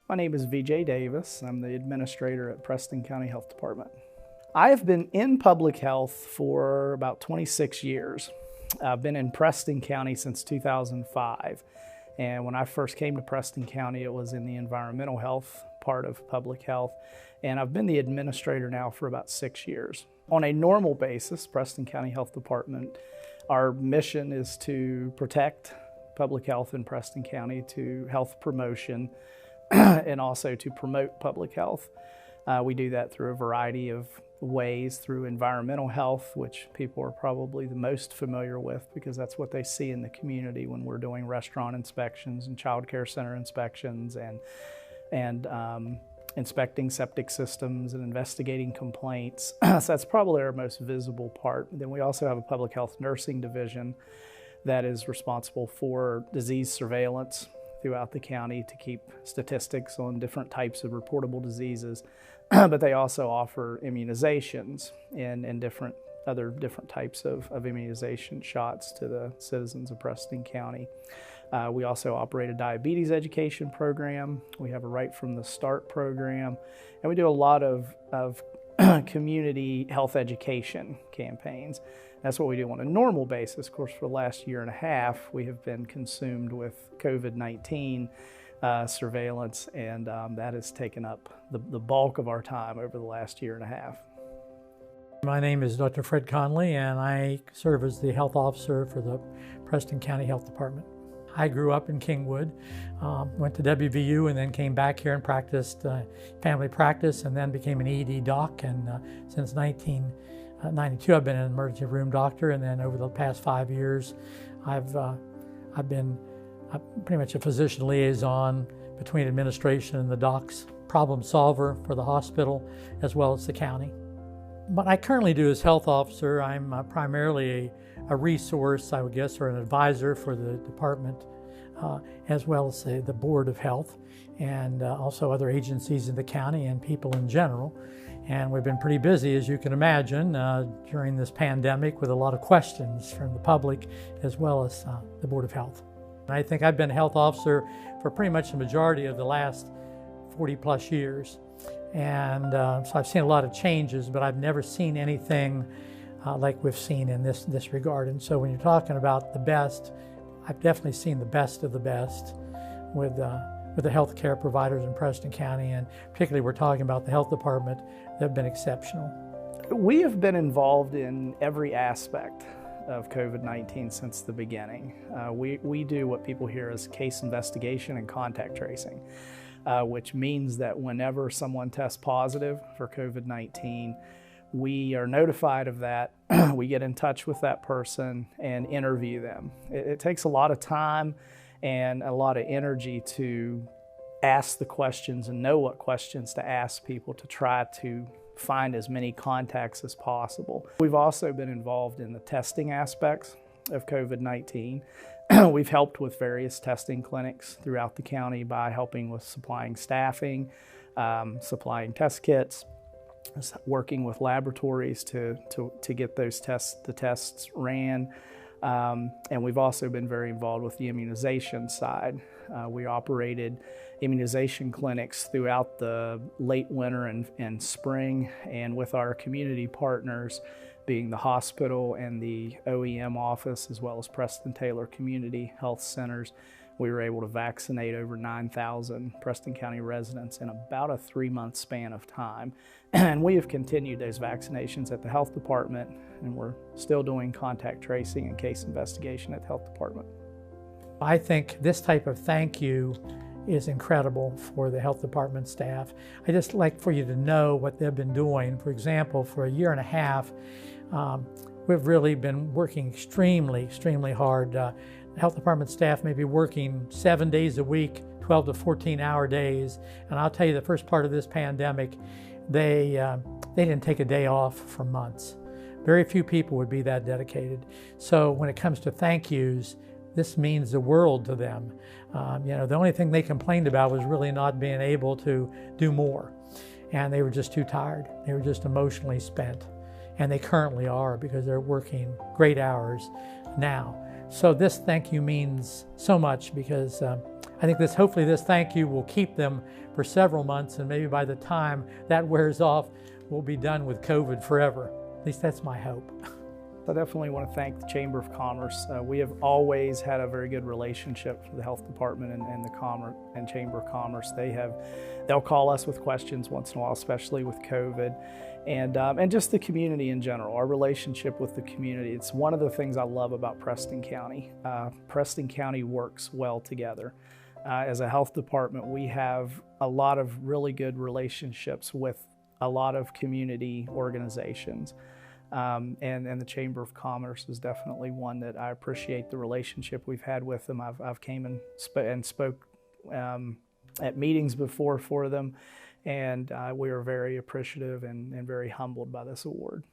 My name is VJ Davis. I'm the administrator at Preston County Health Department. I have been in public health for about 26 years. I've been in Preston County since 2005. And when I first came to Preston County, it was in the environmental health part of public health. And I've been the administrator now for about 6 years. On a normal basis, Preston County Health Department, our mission is to protect public health in Preston County, to health promotion, and also to promote public health. We do that through a variety of ways, through environmental health, which people are probably the most familiar with because that's what they see in the community when we're doing restaurant inspections and child care center inspections and inspecting septic systems and investigating complaints. So that's probably our most visible part. Then we also have a public health nursing division that is responsible for disease surveillance throughout the county to keep statistics on different types of reportable diseases. But they also offer immunizations and different types of immunization shots to the citizens of Preston County. We also operate a diabetes education program. We have a Right from the Start program, and we do a lot of community health education campaigns. That's what we do on a normal basis. Of course, for the last year and a half, we have been consumed with COVID-19 surveillance, and that has taken up the bulk of our time over the last year and a half. My name is Dr. Fred Conley, and I serve as the health officer for the Preston County Health Department. I grew up in Kingwood, went to WVU, and then came back here and practiced family practice, and then became an ED doc. And since 1992, I've been an emergency room doctor, and then over the past 5 years, I've been pretty much a physician liaison between administration and the docs, problem solver for the hospital as well as the county. What I currently do as health officer, I'm primarily a resource, I would guess, or an advisor for the department, as well as the Board of Health, and also other agencies in the county and people in general. And we've been pretty busy, as you can imagine, during this pandemic with a lot of questions from the public as well as the Board of Health. I think I've been a health officer for pretty much the majority of the last 40 plus years. And so I've seen a lot of changes, but I've never seen anything like we've seen in this regard. And so when you're talking about the best, I've definitely seen the best of the best with the healthcare providers in Preston County, and particularly we're talking about the health department that have been exceptional. We have been involved in every aspect of COVID-19 since the beginning. We do what people hear as case investigation and contact tracing, which means that whenever someone tests positive for COVID-19, we are notified of that. We get in touch with that person and interview them. It takes a lot of time and a lot of energy to ask the questions and know what questions to ask people to try to find as many contacts as possible. We've also been involved in the testing aspects of COVID-19. We've helped with various testing clinics throughout the county by helping with supplying staffing, supplying test kits, working with laboratories to get the tests ran. And we've also been very involved with the immunization side. We operated immunization clinics throughout the late winter and spring, and with our community partners being the hospital and the OEM office, as well as Preston Taylor Community Health Centers, we were able to vaccinate over 9,000 Preston County residents in about a 3-month span of time. And we have continued those vaccinations at the health department, and we're still doing contact tracing and case investigation at the health department. I think this type of thank you is incredible for the health department staff. I just like for you to know what they've been doing. For example, for a year and a half, we've really been working extremely hard. The health department staff may be working 7 days a week, 12 to 14-hour days. And I'll tell you, the first part of this pandemic, they didn't take a day off for months. Very few people would be that dedicated. So when it comes to thank yous, this means the world to them. The only thing they complained about was really not being able to do more. And they were just too tired. They were just emotionally spent. And they currently are, because they're working great hours now. So this thank you means so much, because I think hopefully this thank you will keep them for several months, and maybe by the time that wears off, we'll be done with COVID forever. At least that's my hope. I definitely want to thank the Chamber of Commerce. We have always had a very good relationship with the Health Department and the Chamber of Commerce. They'll call us with questions once in a while, especially with COVID, and just the community in general. Our relationship with the community. It's one of the things I love about Preston County. Preston County works well together. As a health department, we have a lot of really good relationships with a lot of community organizations. And the Chamber of Commerce is definitely one that I appreciate the relationship we've had with them. I've came and spoke at meetings before for them, and we are very appreciative and very humbled by this award.